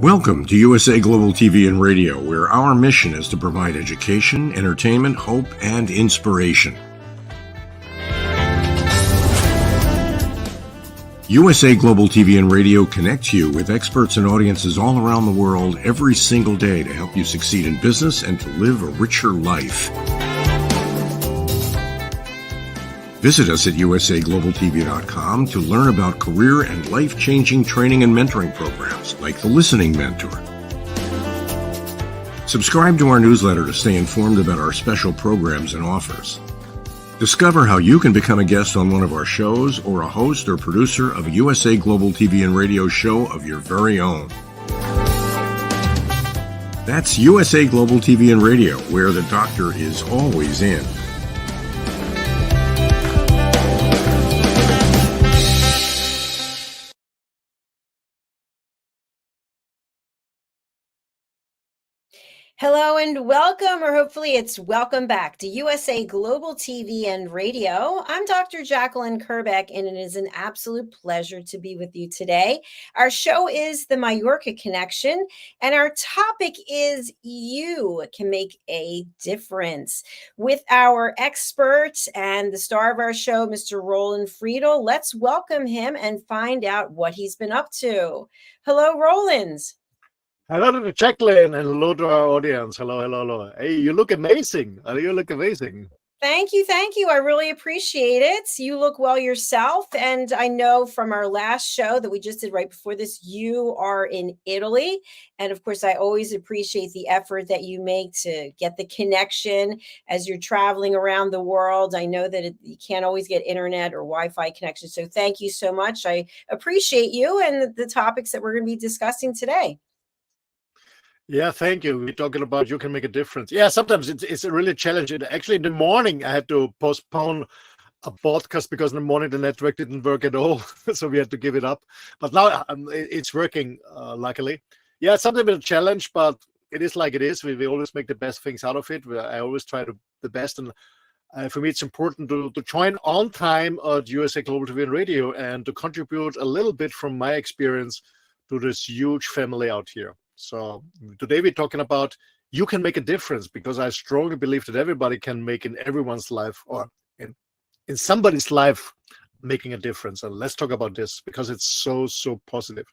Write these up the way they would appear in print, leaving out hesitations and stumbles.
Welcome to USA Global TV and Radio, where our mission is to provide education, entertainment, hope, and inspiration. USA Global TV and Radio connects you with experts and audiences all around the world every single day to help you succeed in business and to live a richer life. Visit us at usaglobaltv.com to learn about career and life-changing training and mentoring programs like the Listening Mentor. Subscribe to our newsletter to stay informed about our special programs and offers. Discover how you can become a guest on one of our shows or a host or producer of a USA Global TV and Radio show of your very own. That's USA Global TV and Radio, where the doctor is always in. Hello and welcome, or hopefully it's welcome back to USA Global TV and Radio. I'm Dr. Jacalyn-Kerbeck, and it is an absolute pleasure to be with you today. Our show is the MALLORCA Connection, and our topic is You Can Make a Difference. With our expert and the star of our show, Mr. Roland Friedl, let's welcome him and find out what he's been up to. Hello, Roland. Hello to jacalyn, and hello to our audience. Hello. Hey, you look amazing. You look amazing. Thank you. I really appreciate it. You look well yourself. And I know from our last show that we just did right before this, you are in Italy. And of course, I always appreciate the effort that you make to get the connection as you're traveling around the world. I know that you can't always get internet or Wi-Fi connection. So thank you so much. I appreciate you and the topics that we're going to be discussing today. Yeah, thank you. We're talking about you can make a difference. Yeah, sometimes it's a really challenging. Actually, in the morning, I had to postpone a podcast because in the morning the network didn't work at all. So we had to give it up. But now it's working, luckily. Yeah, it's something of a challenge, but it is like it is. We always make the best things out of it. I always try to the best. And for me, it's important to join on time at USA Global TV and Radio and to contribute a little bit from my experience to this huge family out here. So today we're talking about you can make a difference, because I strongly believe that everybody can make in everyone's life, or in somebody's life, making a difference. And let's talk about this because it's so positive.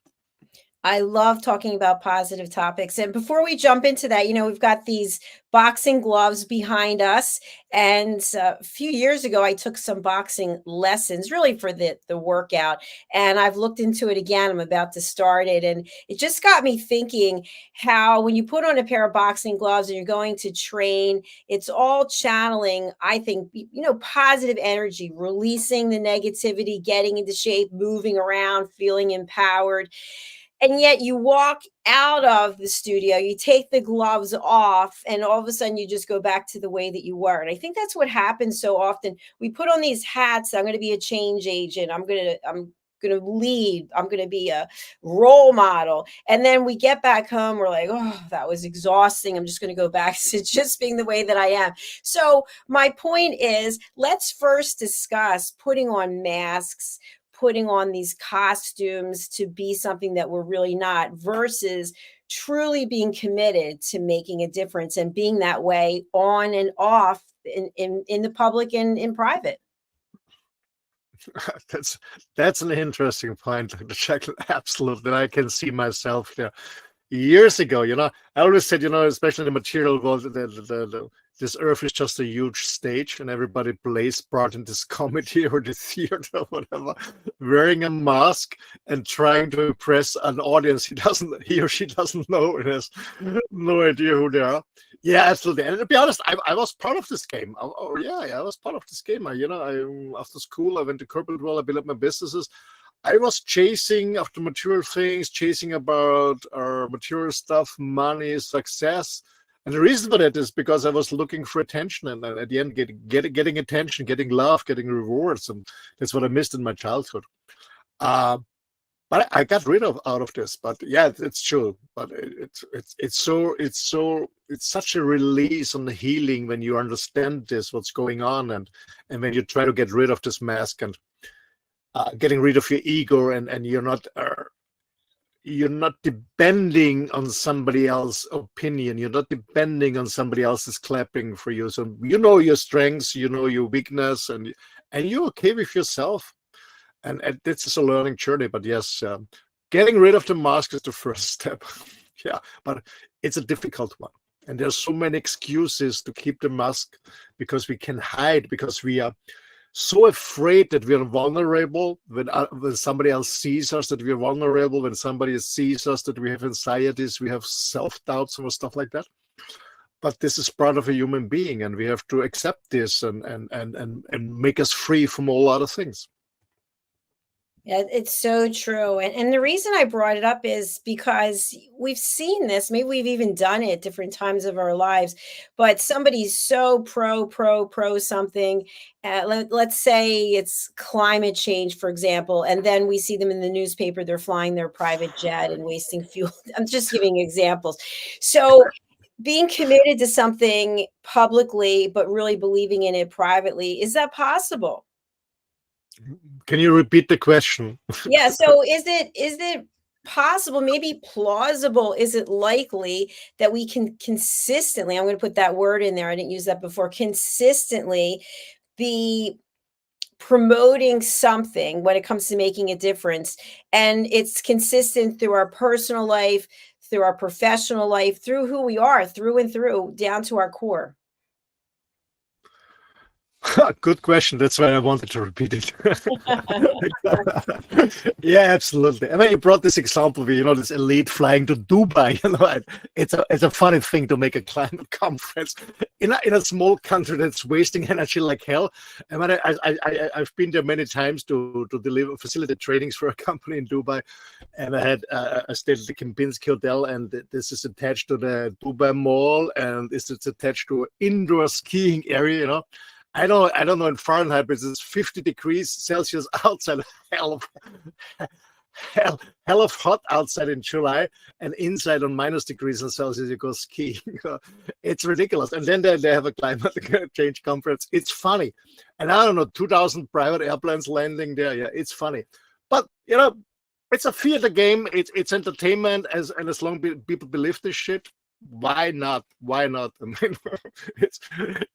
I love talking about positive topics. And before we jump into that, we've got these boxing gloves behind us. And a few years ago, I took some boxing lessons really for the workout. And I've looked into it again. I'm about to start it. And it just got me thinking how when you put on a pair of boxing gloves and you're going to train, it's all channeling, I think, positive energy, releasing the negativity, getting into shape, moving around, feeling empowered. And yet you walk out of the studio, you take the gloves off, and all of a sudden you just go back to the way that you were. And I think that's what happens so often. We put on these hats. I'm going to be a change agent. I'm going to lead. I'm going to be a role model. And then we get back home. We're like, oh, that was exhausting. I'm just going to go back to just being the way that I am. So my point is, let's first discuss putting on masks, putting on these costumes to be something that we're really not, versus truly being committed to making a difference and being that way on and off in the public and in private. That's an interesting point, Dr. Jacalyn. Absolutely. I can see myself there. Years ago, I always said, especially the material world, this earth is just a huge stage, and everybody plays part in this comedy or the theater or whatever, wearing a mask and trying to impress an audience he or she doesn't know and has no idea who they are. Yeah, absolutely. And to be honest, I was part of this game. I was part of this game. After school, I went to corporate world. I built up my businesses. I was chasing after material things, chasing about material stuff, money, success. And the reason for that is because I was looking for attention, and at the end, getting attention, getting love, getting rewards, and that's what I missed in my childhood. But I got rid of out of this. But yeah, it's true. But it's such a release on the healing when you understand what's going on, and when you try to get rid of this mask and getting rid of your ego, and you're not you're not depending on somebody else's opinion. You're not depending on somebody else's clapping for you. So you know your strengths, you know your weakness, and you're okay with yourself. And this is a learning journey. But yes, getting rid of the mask is the first step. Yeah, but it's a difficult one. And there's so many excuses to keep the mask, because we can hide, because we are so afraid that we are vulnerable when somebody else sees us, that we are vulnerable, when somebody sees us, that we have anxieties, we have self-doubts and stuff like that. But this is part of a human being, and we have to accept this and make us free from all other things. Yeah, it's so true. And the reason I brought it up is because we've seen this, maybe we've even done it at different times of our lives, but somebody's so pro something. Let's say it's climate change, for example, and then we see them in the newspaper, they're flying their private jet and wasting fuel. I'm just giving examples. So being committed to something publicly, but really believing in it privately, is that possible? Can you repeat the question? Yeah. So is it possible, maybe plausible, is it likely that we can consistently, I'm going to put that word in there, I didn't use that before, consistently be promoting something when it comes to making a difference, and it's consistent through our personal life, through our professional life, through who we are, through and through, down to our core? Good question. That's why I wanted to repeat it. Yeah, absolutely. I mean, you brought this example where, this elite flying to Dubai. It's a funny thing to make a climate conference in a small country that's wasting energy like hell. I mean, I've been there many times to facilitate trainings for a company in Dubai, and I stayed at the Kempinski Hotel, and this is attached to the Dubai Mall, and it's attached to an indoor skiing area. I don't know in Fahrenheit, but it's 50 degrees Celsius outside. Hell of hot outside in July, and inside on -degrees Celsius you go skiing. It's ridiculous. And then they have a climate change conference. It's funny. And I don't know, 2,000 private airplanes landing there. Yeah, it's funny. But it's a theater game. It's entertainment, and as long as people believe this shit, why not? I mean,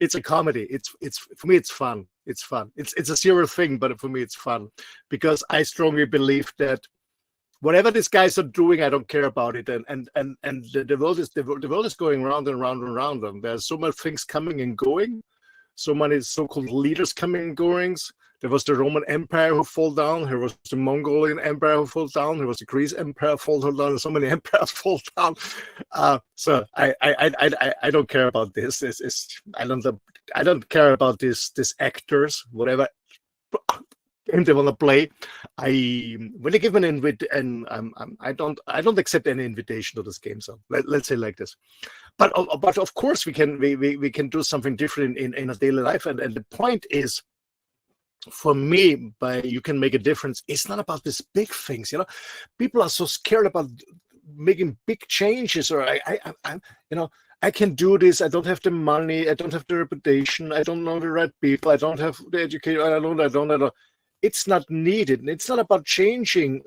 it's a comedy. It's for me, it's fun. It's fun. It's a serious thing, but for me, it's fun, because I strongly believe that whatever these guys are doing, I don't care about it. And the world is going round and round and round. And there's so many things coming and going, so many so-called leaders coming and going. There was the Roman Empire who fall down. There was the Mongolian Empire who fall down. There was the Greece Empire fall down. So many empires fall down. So I don't care about this. I don't care about these actors, whatever game they want to play. When they give an invitation, I don't accept any invitation to this game. So let's say like this. But of course we can do something different in a daily life. And the point is, for me, you can make a difference. It's not about these big things. People are so scared about making big changes, or I can do this. I don't have the money. I don't have the reputation. I don't know the right people. I don't have the education. I don't. It's not needed. It's not about changing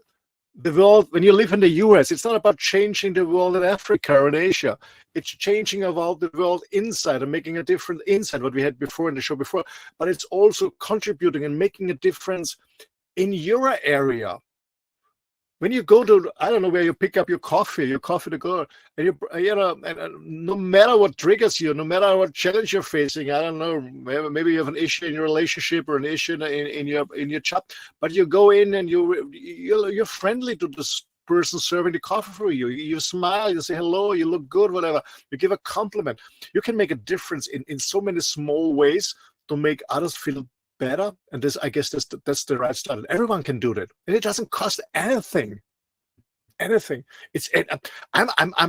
the world. When you live in the US, it's not about changing the world in Africa or in Asia. It's changing about the world inside and making a difference inside, what we had before in the show before. But it's also contributing and making a difference in your area. When you go to, I don't know, where you pick up your coffee to go, and no matter what triggers you, no matter what challenge you're facing, I don't know, maybe you have an issue in your relationship or an issue in your job, but you go in and you're friendly to this person serving the coffee for you. You smile, you say hello, you look good, whatever. You give a compliment. You can make a difference in so many small ways to make others feel better. And I guess that's the right start. Everyone can do that, and it doesn't cost anything. I'm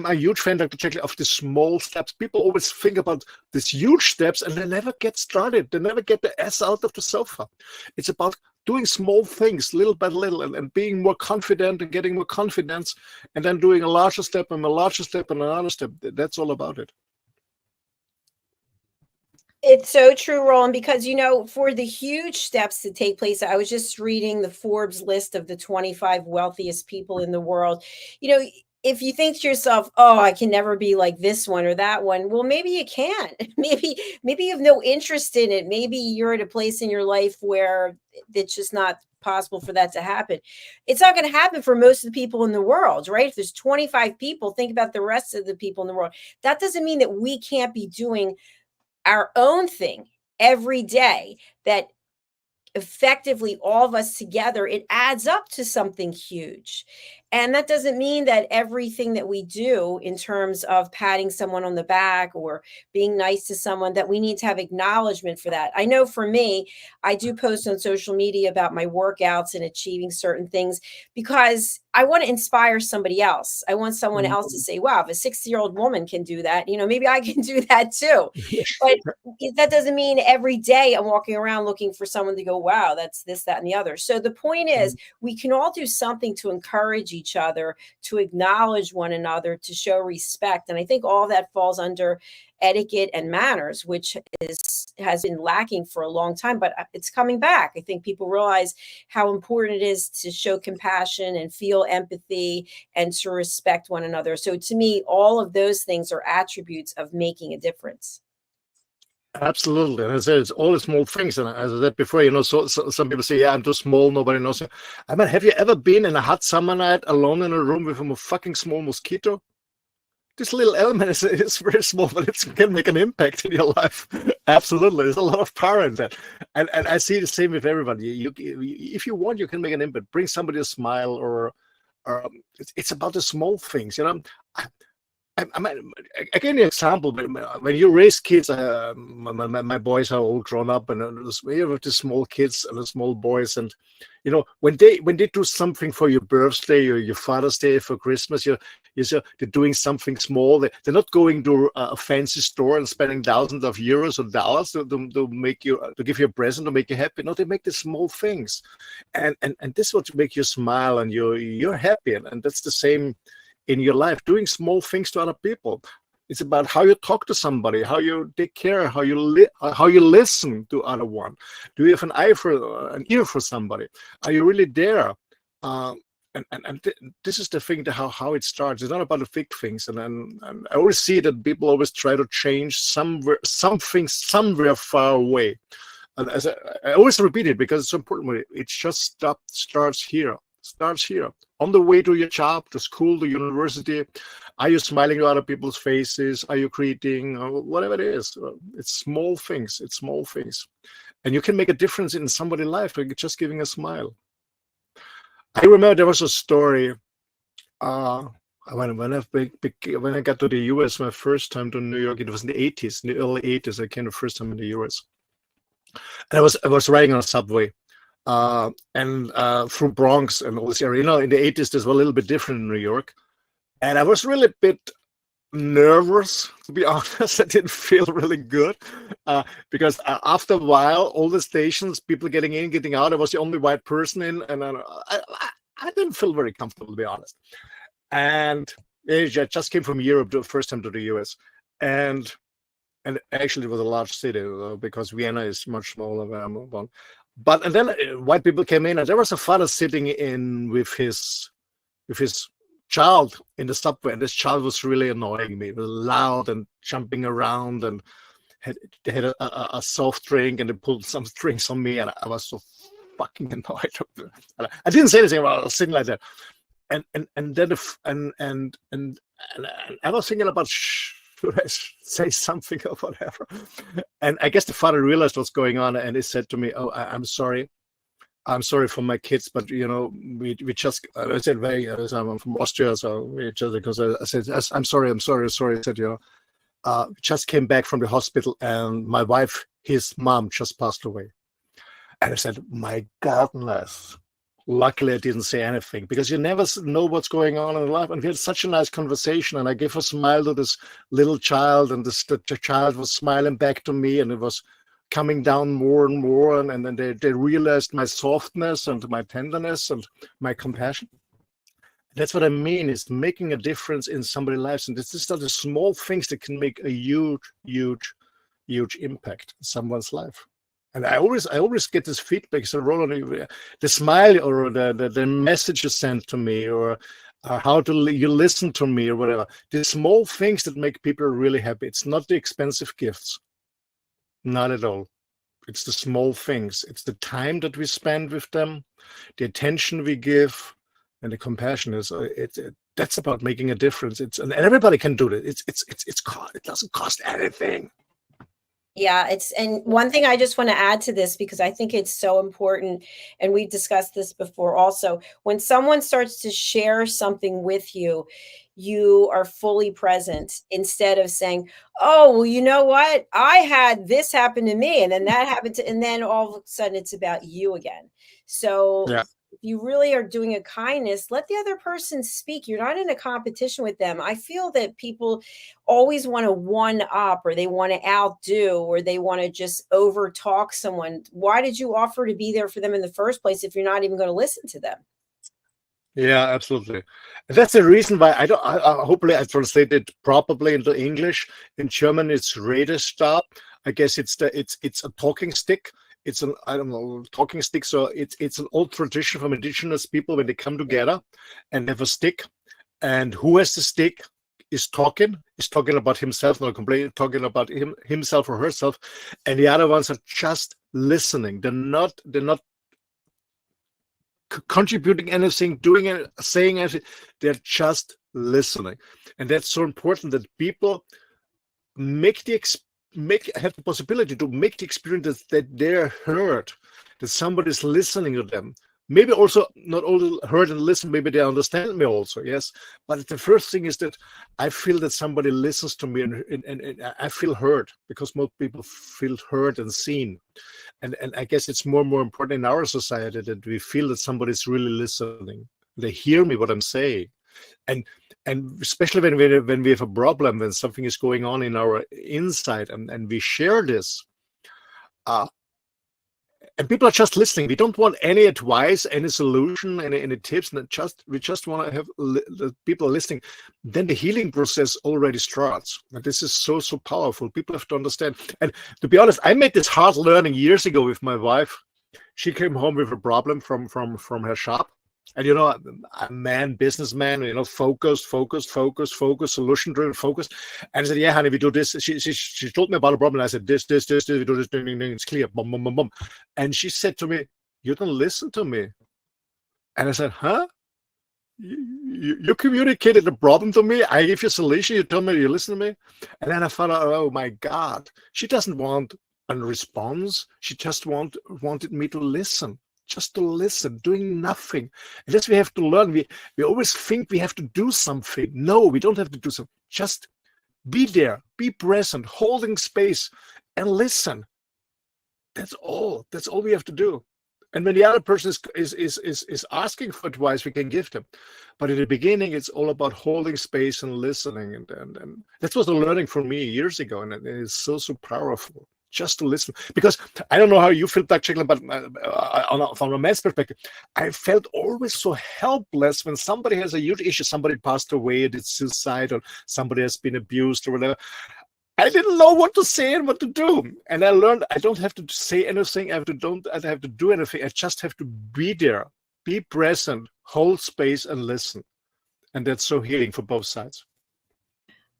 a huge fan, Dr. Jacalyn, of the small steps. People always think about these huge steps, and they never get started. They never get the ass out of the sofa. It's about doing small things little by little, and being more confident and getting more confidence, and then doing a larger step and a larger step and another step. That's all about it. It's so true, Roland, because for the huge steps to take place, I was just reading the Forbes list of the 25 wealthiest people in the world. You know, if you think to yourself, "Oh, I can never be like this one or that one," well, maybe you can. Maybe you have no interest in it. Maybe you're at a place in your life where it's just not possible for that to happen. It's not going to happen for most of the people in the world, right? If there's 25 people, think about the rest of the people in the world. That doesn't mean that we can't be doing our own thing every day, that effectively all of us together, it adds up to something huge. And that doesn't mean that everything that we do in terms of patting someone on the back or being nice to someone, that we need to have acknowledgement for that. I know for me, I do post on social media about my workouts and achieving certain things because I want to inspire somebody else. I want someone else to say, wow, if a 60-year-old woman can do that, maybe I can do that too. But that doesn't mean every day I'm walking around looking for someone to go, wow, that's this, that, and the other. So the point is, we can all do something to encourage each other, to acknowledge one another, to show respect. And I think all that falls under etiquette and manners, which has been lacking for a long time, but it's coming back. I think people realize how important it is to show compassion and feel empathy and to respect one another. So to me, all of those things are attributes of making a difference. Absolutely. And I said, it's all the small things. And as I said before, so some people say, yeah, I'm too small, nobody knows. I mean, have you ever been in a hot summer night alone in a room with a fucking small mosquito? This little element is very small, but it can make an impact in your life. Absolutely. There's a lot of power in that. And I see the same with everybody. If you want, you can make an impact. Bring somebody a smile, or it's about the small things. I mean, I give you an example. When you raise kids, my boys are all grown up, and we have the small kids and the small boys, and when they do something for your birthday or your Father's Day, for Christmas, they're doing something small. They're not going to a fancy store and spending thousands of euros or dollars to give you a present to make you happy. No, they make the small things, and this is what to make you smile, and you're happy, and that's the same in your life, doing small things to other people. It's about how you talk to somebody, how you take care, how you listen to other one. Do you have an ear for somebody? Are you really there? This is the thing, how it starts. It's not about the big things. And I always see that people always try to change something somewhere far away. And as I always repeat it because it's so important. It just starts here. Starts here. On the way to your job, to school, to university. Are you smiling to other people's faces? Are you greeting? Or whatever it is. It's small things. It's small things. And you can make a difference in somebody's life by just giving a smile. I remember there was a story when I got to the US, my first time to New York, it was in the 80s, in the early 80s. I came the first time in the US. And I was riding on a subway. And through Bronx and all this area. In the 80s, this was a little bit different in New York. And I was really a bit nervous, to be honest. I didn't feel really good because after a while, all the stations, people getting in, getting out, I was the only white person in. And I didn't feel very comfortable, to be honest. And I just came from Europe the first time to the US. And actually, it was a large city because Vienna is much smaller where I moved on. And then white people came in, and there was a father sitting in with his child in the subway, and this child was really annoying me. It was loud and jumping around, and they had a soft drink, and they pulled some drinks on me, and I was so fucking annoyed. I didn't say anything about it, sitting like that, and then I was thinking about, should I say something or whatever? And I guess the father realized what's going on, and he said to me, "Oh, I'm sorry. I'm sorry for my kids, but we just." I said, "I'm from Austria, so we just," because I said, I'm sorry." I said, we just came back from the hospital, and my wife, his mom, just passed away. And I said, "My goodness." Luckily, I didn't say anything because you never know what's going on in life. And we had such a nice conversation. And I gave a smile to this little child, and the child was smiling back to me, and it was coming down more and more. And then they realized my softness and my tenderness and my compassion. That's what I mean, is making a difference in somebody's lives. And these are the small things that can make a huge, huge, huge impact in someone's life. And I always get this feedback. So Roland, the smile or the message you sent to me, or how you listen to me, or whatever. The small things that make people really happy. It's not the expensive gifts, not at all. It's the small things. It's the time that we spend with them, the attention we give, and the compassion. That's about making a difference. And everybody can do it. It doesn't cost anything. Yeah, and one thing I just want to add to this, because I think it's so important, and we've discussed this before also, when someone starts to share something with you, you are fully present instead of saying, oh, well, you know what? I had this happen to me, and then that happened to, and then all of a sudden it's about you again. So Yeah. if you really are doing a kindness, let the other person speak. You're not in a competition with them. I feel that people always want to one up, or they want to outdo, or they want to just over talk someone. Why did you offer to be there for them in the first place if you're not even going to listen to them? Yeah, absolutely. And that's the reason why hopefully I translated properly into English. In German, it's Redestab. I guess it's a talking stick. It's an, I don't know, talking stick. So it's an old tradition from indigenous people when they come together and have a stick. And who has the stick is talking about himself, not completely talking about himself or herself. And the other ones are just listening. They're not contributing anything, doing it, saying anything. They're just listening. And that's so important, that people have the possibility to make the experience that they're heard, that somebody's listening to them. Maybe also not only heard and listen, maybe they understand me also, yes. But the first thing is that I feel that somebody listens to me, and I feel heard, because most people feel heard and seen. And I guess it's more and more important in our society that we feel that somebody's really listening. They hear me, what I'm saying. And especially when we have a problem, when something is going on in our inside, and we share this, and people are just listening. We don't want any advice, any solution, any tips. And we just want to have the people listening. Then the healing process already starts. And this is so powerful. People have to understand. And to be honest, I made this hard learning years ago with my wife. She came home with a problem from her shop. And a businessman, focused, solution-driven, focused. And I said, yeah, honey, we do this. She told me about a problem. And I said, this, we do this, ding, ding, ding, it's clear, boom, boom, boom, boom. And she said to me, you don't listen to me. And I said, huh? You communicated the problem to me. I gave you a solution. You told me you listen to me. And then I found out, oh my God, she doesn't want a response. She just wanted me to listen. Just to listen, doing nothing. And that's what we have to learn. We always think we have to do something. No, we don't have to do something. Just be there, be present, holding space, and listen. That's all. That's all we have to do. And when the other person is asking for advice, we can give them. But in the beginning, it's all about holding space and listening. And that was a learning for me years ago. And it is so powerful. Just to listen, because I don't know how you feel, Dr. Jacalyn, but from a man's perspective, I felt always so helpless when somebody has a huge issue, somebody passed away, did suicide, or somebody has been abused or whatever. I didn't know what to say and what to do, and I learned I don't have to say anything. I have to do anything. I just have to be there, be present, hold space, and listen, and that's so healing for both sides.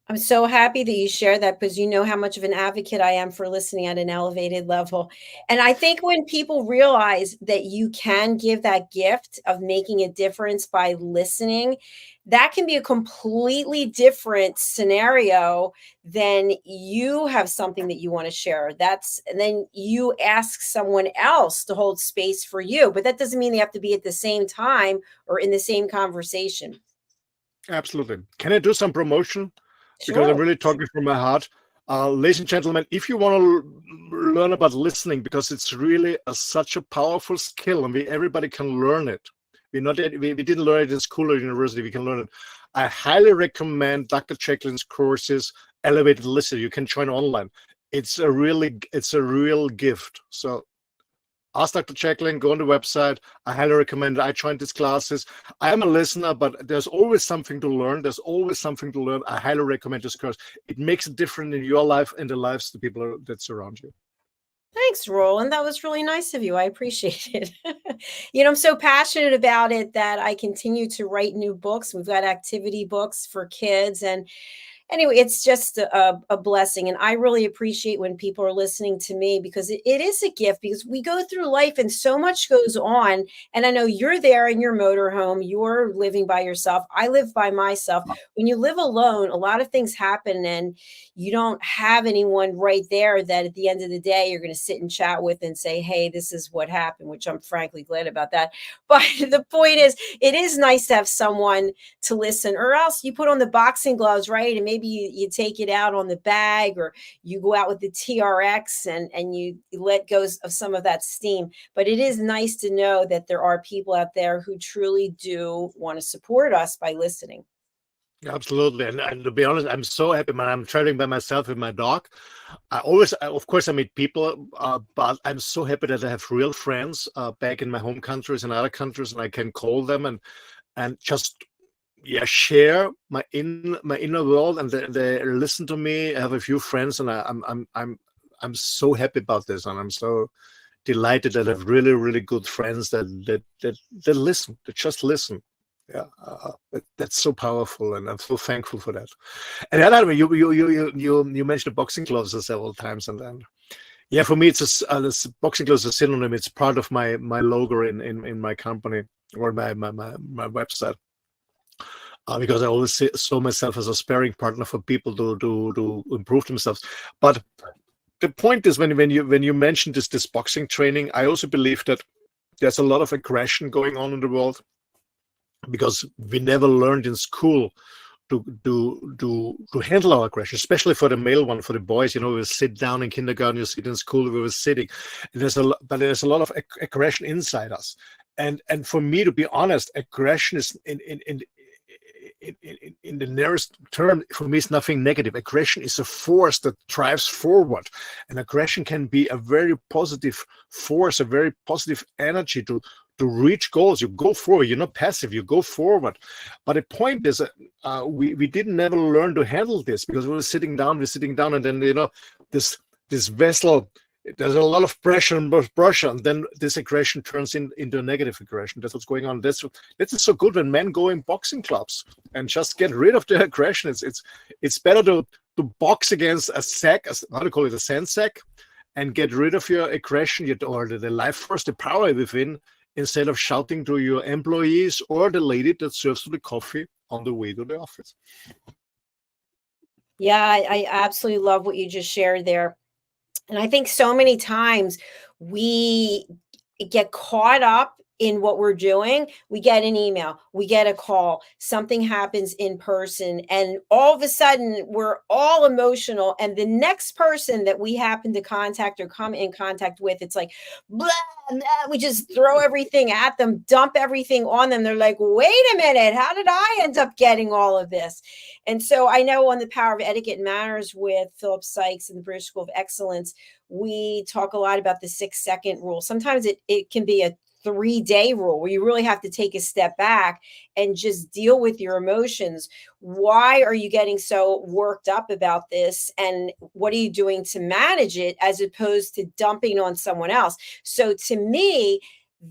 I'm so happy that you share that, because you know how much of an advocate I am for listening at an elevated level. And I think when people realize that you can give that gift of making a difference by listening, that can be a completely different scenario than you have something that you want to share. And then you ask someone else to hold space for you, but that doesn't mean they have to be at the same time or in the same conversation. Absolutely. Can I do some promotion? Sure. Because I'm really talking from my heart. Ladies and gentlemen, if you want to learn about listening, because it's really such a powerful skill, and everybody can learn it. We didn't learn it in school or university. We can learn it. I highly recommend Dr. Jacalyn's courses, Elevated Listening. You can join online. It's a real gift. So ask Dr. Jacalyn, go on the website. I highly recommend it. I joined these classes. I am a listener, but there's always something to learn. There's always something to learn. I highly recommend this course. It makes a difference in your life and the lives of the people that surround you. Thanks, Roland. That was really nice of you. I appreciate it. I'm so passionate about it that I continue to write new books. We've got activity books for kids, and anyway, it's just a blessing. And I really appreciate when people are listening to me, because it is a gift, because we go through life and so much goes on. And I know you're there in your motorhome, you're living by yourself. I live by myself. When you live alone, a lot of things happen, and you don't have anyone right there that at the end of the day, you're going to sit and chat with and say, hey, this is what happened, which I'm frankly glad about that. But the point is, it is nice to have someone to listen, or else you put on the boxing gloves, right? And maybe you take it out on the bag, or you go out with the TRX and you let go of some of that steam. But it is nice to know that there are people out there who truly do want to support us by listening. Absolutely. And to be honest, I'm so happy when I'm traveling by myself with my dog. Of course, I meet people, but I'm so happy that I have real friends back in my home countries and other countries, and I can call them and just share my inner world, and they listen to me. I have a few friends, and I'm so happy about this, and I'm so delighted that I have really, really good friends that listen, that just listen. Yeah, that's so powerful, and I'm so thankful for that. And anyway, you mentioned the boxing gloves several times, and then for me, it's this boxing gloves is a synonym. It's part of my logo in my company, or my website, because I always saw myself as a sparring partner for people to improve themselves. But the point is, when you mentioned this boxing training, I also believe that there's a lot of aggression going on in the world, because we never learned in school to handle our aggression, especially for the male one, for the boys. We sit down in kindergarten, you sit in school, we were sitting. And there's a lot of aggression inside us. And for me, to be honest, aggression is in the nearest term, for me, is nothing negative. Aggression is a force that drives forward, and aggression can be a very positive force, a very positive energy to reach goals. You go forward. You're not passive. You go forward. But the point is, we didn't never learn to handle this, because we were sitting down, and then this vessel. There's a lot of pressure and then this aggression turns into a negative aggression. That's what's going on. That's so good when men go in boxing clubs and just get rid of the aggression. It's better to box against a sack, how do you call it, a sand sack, and get rid of your aggression, or the life force, the power within, instead of shouting to your employees or the lady that serves you the coffee on the way to the office. Yeah, I absolutely love what you just shared there. And I think so many times we get caught up in what we're doing. We get an email, we get a call, something happens in person, and all of a sudden we're all emotional. And the next person that we happen to contact or come in contact with, it's like, blah, blah, we just throw everything at them, dump everything on them. They're like, wait a minute, how did I end up getting all of this? And so I know on the Power of Etiquette and Manners with Philip Sykes and the British School of Excellence, we talk a lot about the 6-second rule. Sometimes it can be a 3-day rule where you really have to take a step back and just deal with your emotions. Why are you getting so worked up about this? And what are you doing to manage it, as opposed to dumping on someone else? So to me,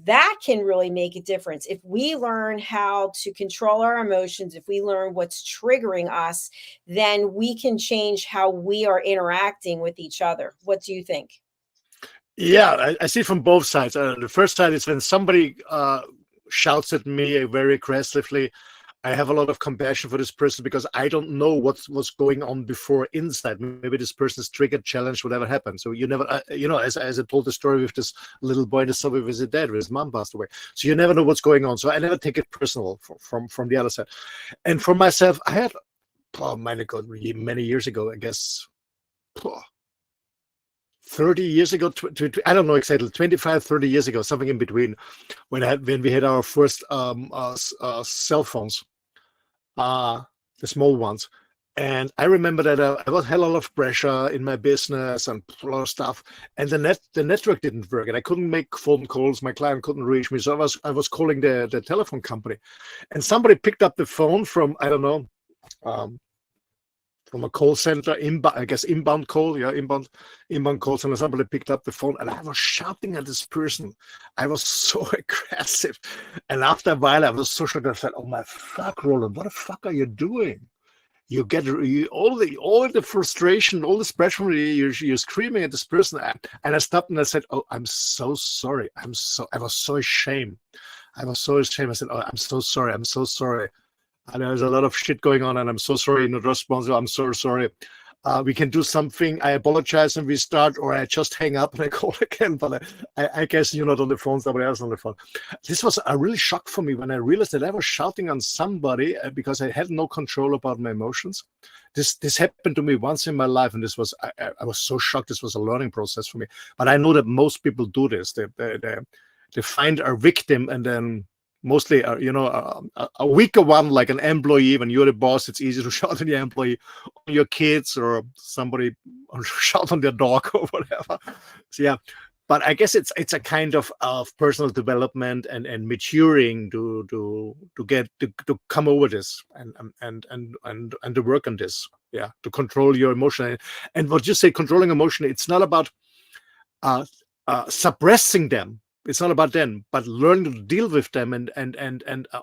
that can really make a difference. If we learn how to control our emotions, if we learn what's triggering us, then we can change how we are interacting with each other. What do you think? Yeah, I see it from both sides. The first side is when somebody shouts at me very aggressively. I have a lot of compassion for this person, because I don't know what's going on before inside. Maybe this person is triggered, challenged, whatever happened. So you never, as I told the story with this little boy in the subway with his dad, where his mom passed away. So you never know what's going on. So I never take it personal from the other side. And for myself, I had, my God, many years ago, I guess, 30 years ago, I don't know exactly, 25, 30 years ago, something in between, when we had our first cell phones, the small ones. And I remember that I had a lot of pressure in my business and a lot of stuff, and the network didn't work, and I couldn't make phone calls. My client couldn't reach me, so I was calling the telephone company, and somebody picked up the phone from, I don't know, from a call center, I guess inbound call, yeah, inbound call center. Somebody picked up the phone, and I was shouting at this person. I was so aggressive, and after a while, I was so shocked. I said, "Oh my fuck, Roland, what the fuck are you doing? You get all the frustration, all this pressure. You're screaming at this person." And I stopped and I said, "Oh, I'm so sorry. I was so ashamed. I was so ashamed." I said, "Oh, I'm so sorry. I'm so sorry. And there's a lot of shit going on, and I'm so sorry. You're not responsible. I'm so sorry. We can do something. I apologize and we start, or I just hang up and I call again." But I guess you're not on the phone, somebody else on the phone. This was a really shock for me when I realized that I was shouting on somebody because I had no control about my emotions. This happened to me once in my life, and this was I was so shocked. This was a learning process for me. But I know that most people do this. They find a victim, and then mostly, a weaker one, like an employee. When you're the boss, it's easy to shout on your employee, on your kids, or somebody, or shout on their dog or whatever. So yeah, but I guess it's a kind of personal development and maturing to come over this and to work on this. Yeah, to control your emotion. And what you say, controlling emotion, it's not about suppressing them. It's not about them, but learning to deal with them and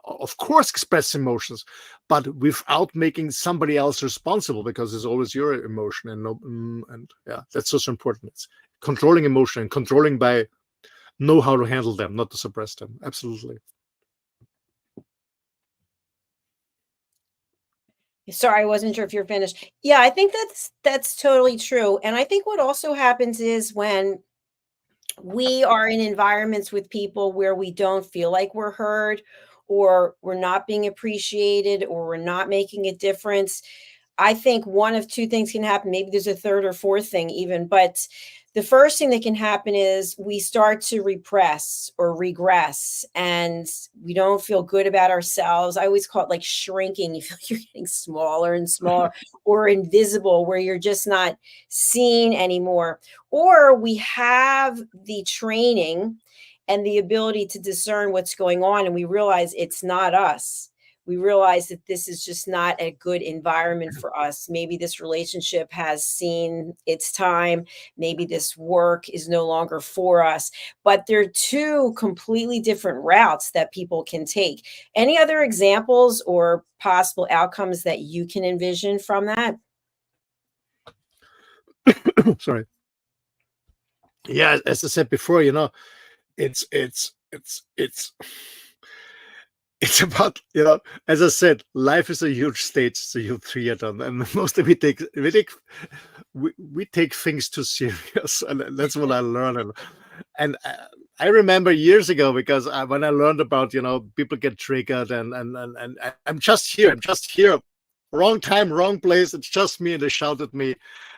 of course express emotions, but without making somebody else responsible, because it's always your emotion. And yeah, that's also important. It's controlling emotion and controlling by know how to handle them, not to suppress them. Absolutely. Sorry, I wasn't sure if you're finished. Yeah, I think that's totally true. And I think what also happens is when we are in environments with people where we don't feel like we're heard, or we're not being appreciated, or we're not making a difference, I think one of two things can happen. Maybe there's a third or fourth thing even, but the first thing that can happen is we start to repress or regress, and we don't feel good about ourselves. I always call it like shrinking. You feel like you're getting smaller and smaller, or invisible, where you're just not seen anymore. Or we have the training and the ability to discern what's going on, and we realize it's not us. We realize that this is just not a good environment for us. Maybe this relationship has seen its time. Maybe this work is no longer for us. But they're two completely different routes that people can take. Any other examples or possible outcomes that you can envision from that? Sorry. Yeah, as I said before, it's it's about, as I said, life is a huge stage, it's a huge theater, and mostly we take things too serious, and that's what I learned. And I remember years ago, because when I learned about, people get triggered, and I'm just here, wrong time, wrong place. It's just me, and they shout at me,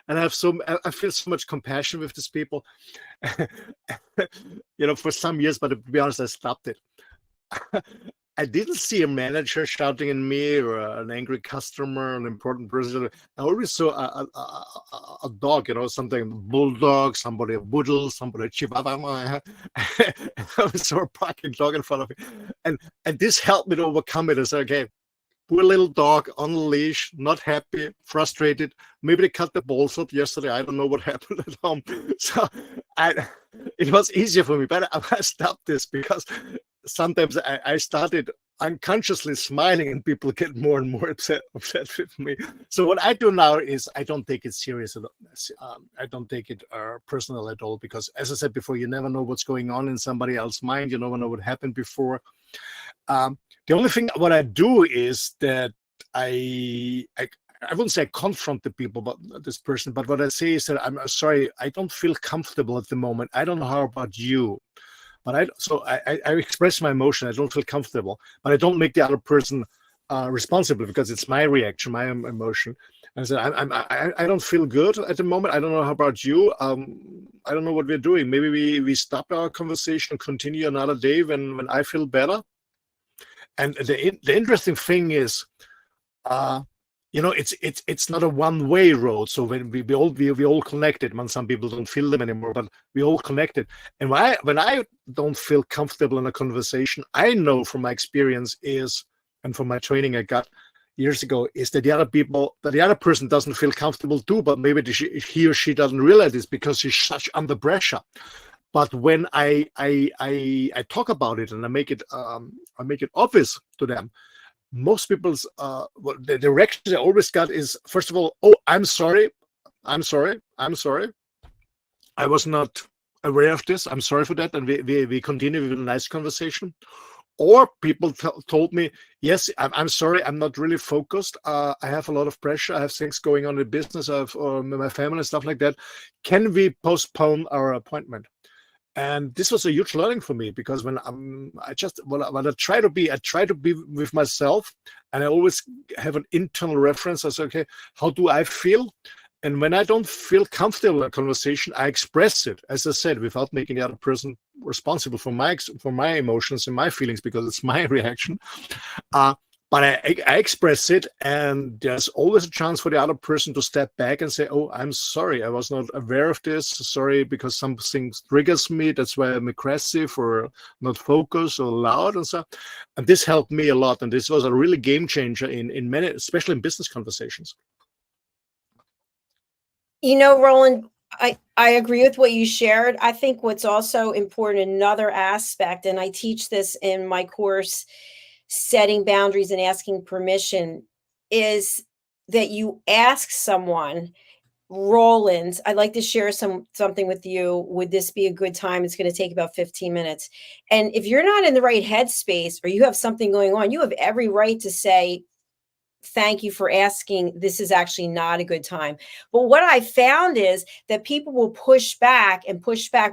and I feel so much compassion with these people, for some years. But to be honest, I stopped it. I didn't see a manager shouting at me, or an angry customer, an important person. I always saw a dog, something bulldog, somebody a poodle, somebody a chihuahua. I saw a barking dog in front of me, and this helped me to overcome it. I said, okay, poor little dog on a leash, not happy, frustrated. Maybe they cut the balls up yesterday. I don't know what happened at home. So it was easier for me, but I stopped this, because sometimes I started unconsciously smiling, and people get more and more upset with me. So what I do now is I don't take it serious at all. I don't take it personal at all, because, as I said before, you never know what's going on in somebody else's mind. You never know what happened before. The only thing what I do is that I wouldn't say I confront the people, but this person, but what I say is that, I'm sorry, I don't feel comfortable at the moment. I don't know how about you, but I express my emotion. I don't feel comfortable, but I don't make the other person responsible, because it's my reaction, my emotion. And I said, I don't feel good at the moment. I don't know how about you. I don't know what we're doing. Maybe we stop our conversation, continue another day when I feel better. And the interesting thing is, it's not a one-way road. So when we all connected. When some people don't feel them anymore, but we all connected. And when I don't feel comfortable in a conversation, I know from my experience and from my training I got years ago, is that the other person doesn't feel comfortable too, but maybe he or she doesn't realize this because she's such under pressure. But when I talk about it and I make it obvious to them, most people's the reaction I always got is, first of all, oh, I'm sorry, I was not aware of this, I'm sorry for that, and we continue with a nice conversation. Or people told me, yes, I'm sorry, I'm not really focused, I have a lot of pressure, I have things going on in business, I have my family and stuff like that, can we postpone our appointment? And this was a huge learning for me, because when I try to be with myself, and I always have an internal reference. I say, okay, how do I feel? And when I don't feel comfortable in a conversation, I express it, as I said, without making the other person responsible for my emotions and my feelings, because it's my reaction. But I express it, and there's always a chance for the other person to step back and say, oh, I'm sorry, I was not aware of this. Sorry, because something triggers me. That's why I'm aggressive or not focused or loud and so. And this helped me a lot. And this was a really game changer in many, especially in business conversations. Roland, I agree with what you shared. I think what's also important, another aspect, and I teach this in my course, Setting Boundaries and Asking Permission, is that you ask someone, Roland, I'd like to share something with you. Would this be a good time? It's going to take about 15 minutes. And if you're not in the right headspace, or you have something going on, you have every right to say, thank you for asking. This is actually not a good time. But what I found is that people will push back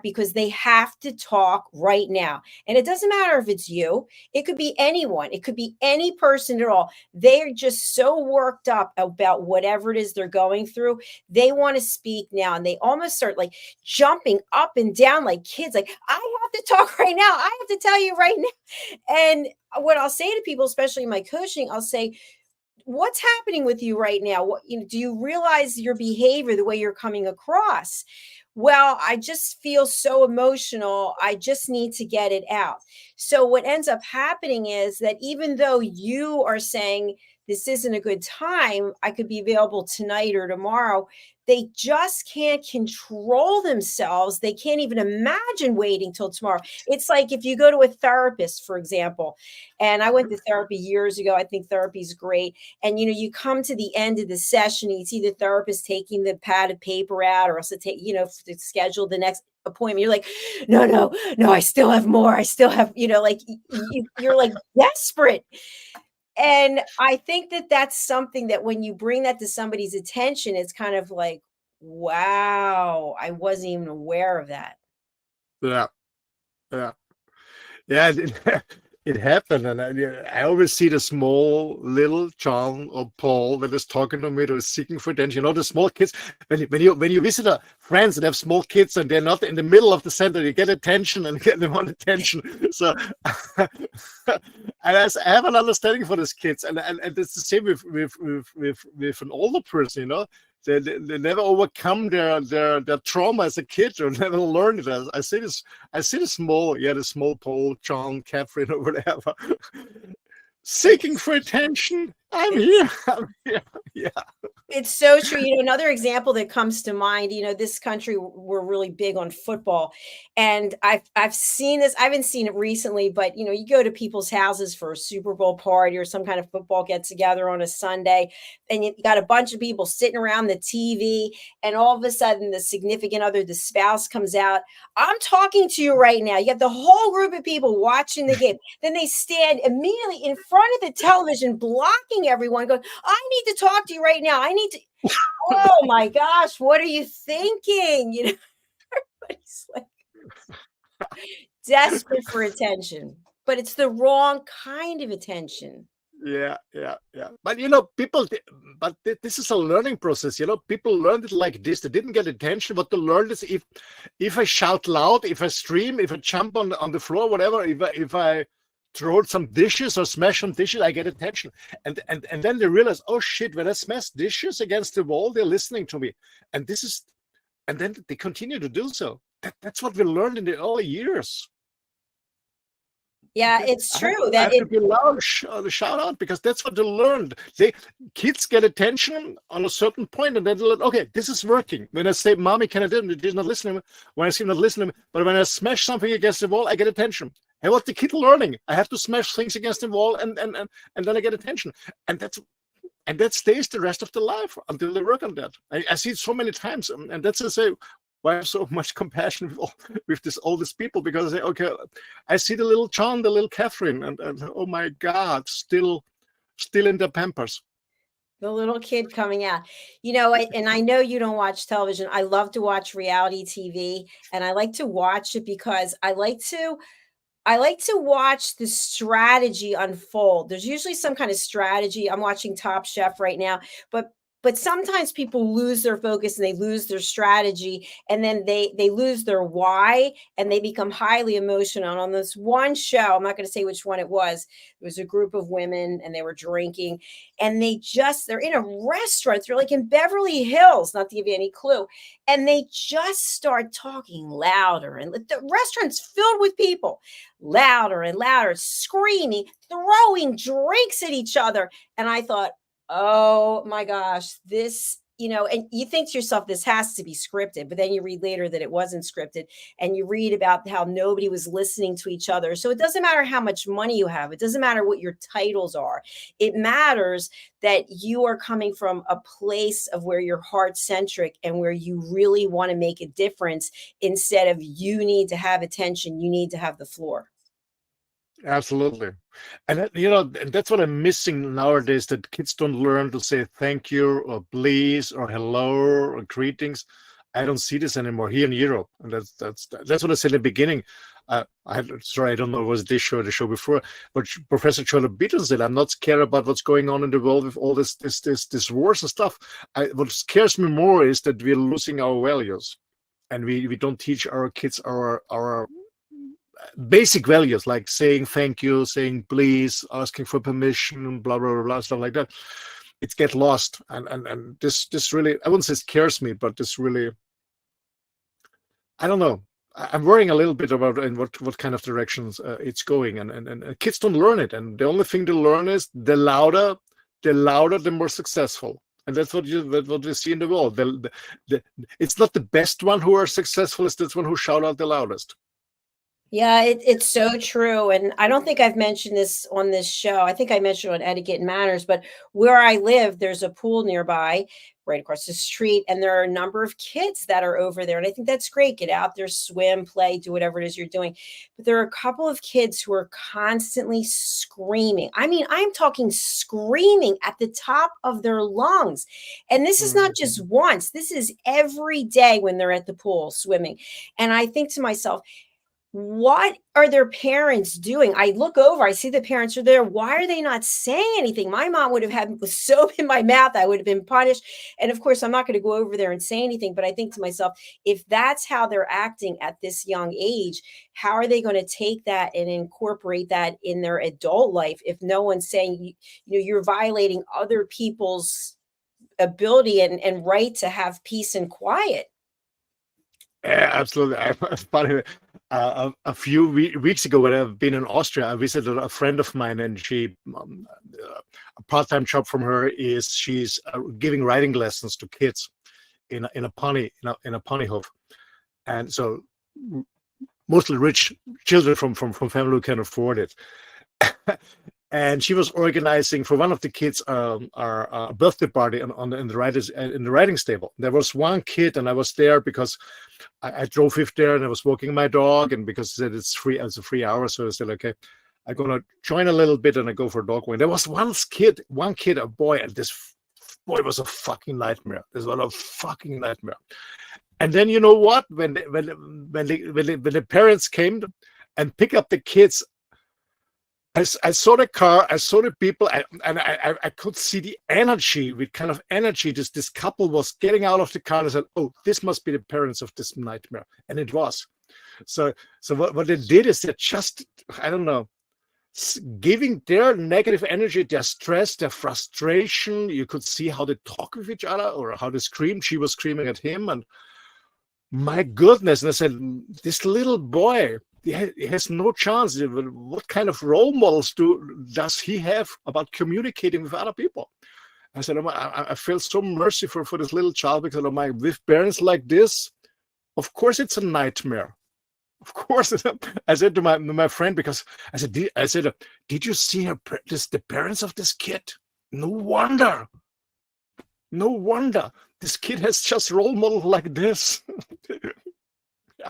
because they have to talk right now. And it doesn't matter if it's you, it could be anyone, it could be any person at all. They're just so worked up about whatever it is they're going through. They want to speak now, and they almost start like jumping up and down like kids. Like, I have to talk right now. I have to tell you right now. And what I'll say to people, especially in my coaching, I'll say, what's happening with you right now? What, do you realize your behavior, the way you're coming across? Well, I just feel so emotional. I just need to get it out. So what ends up happening is that even though you are saying this isn't a good time, I could be available tonight or tomorrow, they just can't control themselves. They can't even imagine waiting till tomorrow. It's like if you go to a therapist, for example, and I went to therapy years ago. I think therapy is great. And, you come to the end of the session, you see the therapist taking the pad of paper out, or else to take, to schedule the next appointment. You're like, no, I still have more. I still have, like you're like desperate. And I think that that's something that when you bring that to somebody's attention, it's kind of like, wow, I wasn't even aware of that. Yeah. It happened, and I always see the small little John or Paul that is talking to me, that is seeking for attention. The small kids. When you visit a friends that have small kids and they're not in the middle of the center, you get attention and get them on attention. So, and I have an understanding for these kids, and it's the same with an older person. They never overcome their trauma as a kid, or never learn it. I see the small Paul, John, Catherine, or whatever, seeking for attention. I'm here. Yeah. It's so true. Another example that comes to mind, this country, we're really big on football. And I've seen this. I haven't seen it recently, but, you go to people's houses for a Super Bowl party or some kind of football get together on a Sunday, and you got a bunch of people sitting around the TV, and all of a sudden the significant other, the spouse, comes out. I'm talking to you right now. You have the whole group of people watching the game. Then they stand immediately in front of the television, blocking everyone, going, I need to talk to you right now. I need to. Oh my gosh, what are you thinking? Everybody's like desperate for attention, but it's the wrong kind of attention. Yeah. But people. But this is a learning process. People learned it like this. They didn't get attention, but they learned is if I shout loud, if I scream, if I jump on the floor, whatever. If I throw some dishes or smash some dishes, I get attention. And then they realize, oh shit, when I smash dishes against the wall, they're listening to me. And then they continue to do so. That's what we learned in the early years. Yeah, it's true I have to be loud, shout out, because that's what they learned. Kids get attention on a certain point, and then they're like, okay, this is working. When I say, "Mommy, can I do it?" She's not listening. When I see not listening, but when I smash something against the wall, I get attention. And what's the kid learning? I have to smash things against the wall, and then I get attention, and that stays the rest of the life until they work on that. I see it so many times, and that's to say why I have so much compassion with all these people, because I say, okay, I see the little John, the little Catherine, and oh my God, still in their pampers. The little kid coming out, and I know you don't watch television. I love to watch reality TV, and I like to watch it because I like to watch the strategy unfold. There's usually some kind of strategy. I'm watching Top Chef right now, but sometimes people lose their focus and they lose their strategy, and then they lose their why, and they become highly emotional. And on this one show, I'm not going to say which one it was a group of women and they were drinking, and they're in a restaurant. They're like in Beverly Hills, not to give you any clue. And they just start talking louder, and the restaurant's filled with people, louder and louder, screaming, throwing drinks at each other. And I thought, oh my gosh, this, and you think to yourself, this has to be scripted, but then you read later that it wasn't scripted, and you read about how nobody was listening to each other. So it doesn't matter how much money you have. It doesn't matter what your titles are. It matters that you are coming from a place of where you're heart-centric and where you really want to make a difference, instead of you need to have attention, you need to have the floor. Absolutely. And that's what I'm missing nowadays, that kids don't learn to say thank you or please or hello or greetings. I don't see this anymore here in Europe. And that's what I said in the beginning. I don't know, was this show or the show before, but Professor Jordan Beaton said, I'm not scared about what's going on in the world with all this wars and stuff. What scares me more is that we're losing our values, and we don't teach our kids our basic values, like saying thank you, saying please, asking for permission, blah blah blah, stuff like that. It gets lost, and this really, I wouldn't say scares me, but this really, I don't know. I'm worrying a little bit about in what kind of directions it's going, and kids don't learn it, and the only thing they learn is the louder, the more successful. And that's what we see in the world. It's not the best one who are successful, it's the one who shout out the loudest. Yeah, it's so true. And I don't think I've mentioned this on this show. I think I mentioned it on Etiquette and Manners, but where I live, there's a pool nearby, right across the street. And there are a number of kids that are over there. And I think that's great. Get out there, swim, play, do whatever it is you're doing. But there are a couple of kids who are constantly screaming. I mean, I'm talking screaming at the top of their lungs. And this is not just once. This is every day when they're at the pool swimming. And I think to myself, what are their parents doing? I look over, I see the parents are there. Why are they not saying anything? My mom would have had soap in my mouth. I would have been punished. And of course, I'm not going to go over there and say anything, but I think to myself, if that's how they're acting at this young age, how are they going to take that and incorporate that in their adult life if no one's saying, you're violating other people's ability and right to have peace and quiet? Yeah, absolutely. Funny. A few weeks ago, when I've been in Austria, I visited a friend of mine, and she, a part-time job from her is she's giving writing lessons to kids in a ponyhof, and so mostly rich children from family who can afford it. And she was organizing for one of the kids our birthday party in the writing stable. There was one kid, and I was there because I drove with there, and I was walking my dog, and because I said it's a free hour, so I said, okay, I'm gonna join a little bit, and I go for a dog walk. There was one kid, a boy, and this boy was a fucking nightmare. This was a fucking nightmare. And then you know what? When the parents came and picked up the kids, I saw the car, I saw the people, and I could see the energy, with kind of energy this couple was getting out of the car, and I said, oh, this must be the parents of this nightmare. And it was. So what they did is they just, I don't know, giving their negative energy, their stress, their frustration. You could see how they talk with each other or how they scream. She was screaming at him, and my goodness. And I said, this little boy, he has no chance. What kind of role models does he have about communicating with other people? I said, I feel so merciful for this little child, because with parents like this, of course it's a nightmare. Of course, I said to my friend, because I said, did you see the parents of this kid? No wonder. This kid has just role models like this. Yeah,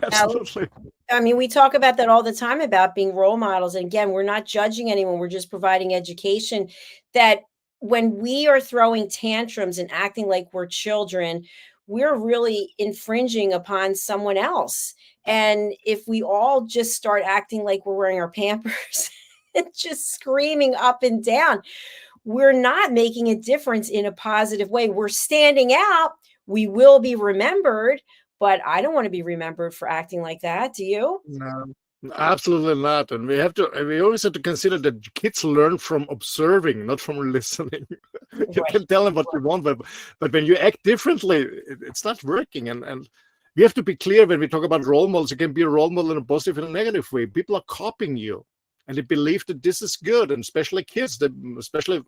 absolutely. I mean, we talk about that all the time, about being role models. And again, we're not judging anyone. We're just providing education that when we are throwing tantrums and acting like we're children, we're really infringing upon someone else. And if we all just start acting like we're wearing our Pampers and just screaming up and down, we're not making a difference in a positive way. We're standing out. We will be remembered, but I don't want to be remembered for acting like that. Do you? No, absolutely not. And we always have to consider that kids learn from observing, not from listening. You can tell them what you want, but when you act differently, it's not working. And we have to be clear when we talk about role models. You can be a role model in a positive and a negative way. People are copying you, and they believe that this is good, and especially kids, especially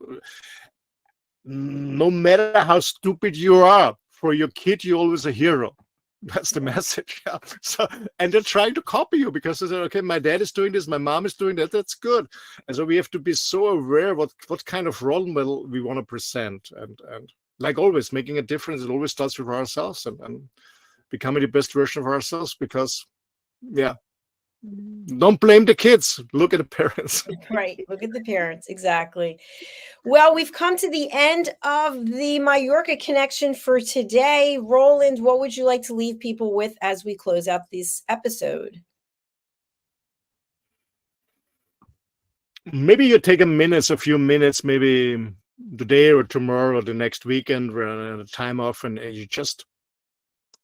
no matter how stupid you are, for your kid, you're always a hero. That's the message. Yeah. So, and they're trying to copy you because they say, okay, my dad is doing this, my mom is doing that. That's good. And so we have to be so aware what kind of role model we want to present. And like always, making a difference, it always starts with ourselves and becoming the best version of ourselves, because, yeah, don't blame the kids. Look at the parents. Right. Look at the parents. Exactly. Well, we've come to the end of the Mallorca connection for today. Roland, what would you like to leave people with as we close out this episode? Maybe you take a few minutes, maybe today or tomorrow or the next weekend, a time off, and you just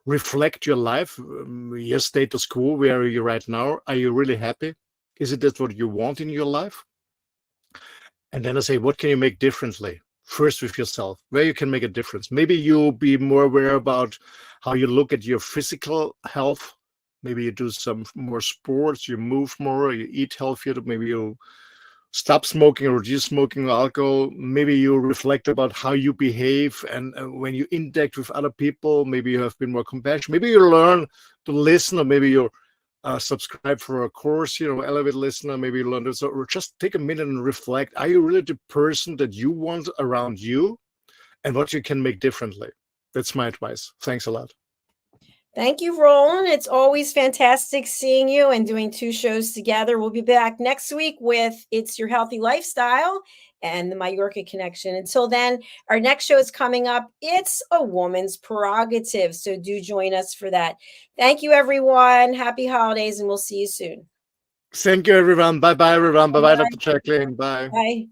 reflect your life, your status quo. Where are you right now? Are you really happy? Is it that what you want in your life? And then I say, what can you make differently? First with yourself, where you can make a difference. Maybe you'll be more aware about how you look at your physical health. Maybe you do some more sports, you move more, you eat healthier. Maybe you stop smoking or reduce smoking or alcohol. Maybe you reflect about how you behave, and when you interact with other people, maybe you have been more compassionate. Maybe you learn to listen, or maybe you're subscribe for a course, Elevate Listener. Maybe you learn this, or just take a minute and reflect. Are you really the person that you want around you, and what you can make differently? That's my advice. Thanks a lot. Thank you, Roland. It's always fantastic seeing you and doing 2 shows together. We'll be back next week with It's Your Healthy Lifestyle and the Mallorca Connection. Until then, our next show is coming up. It's a woman's prerogative. So do join us for that. Thank you, everyone. Happy holidays, and we'll see you soon. Thank you, everyone. Bye-bye, everyone. Bye-bye, Dr. Jacalyn. Bye. Bye.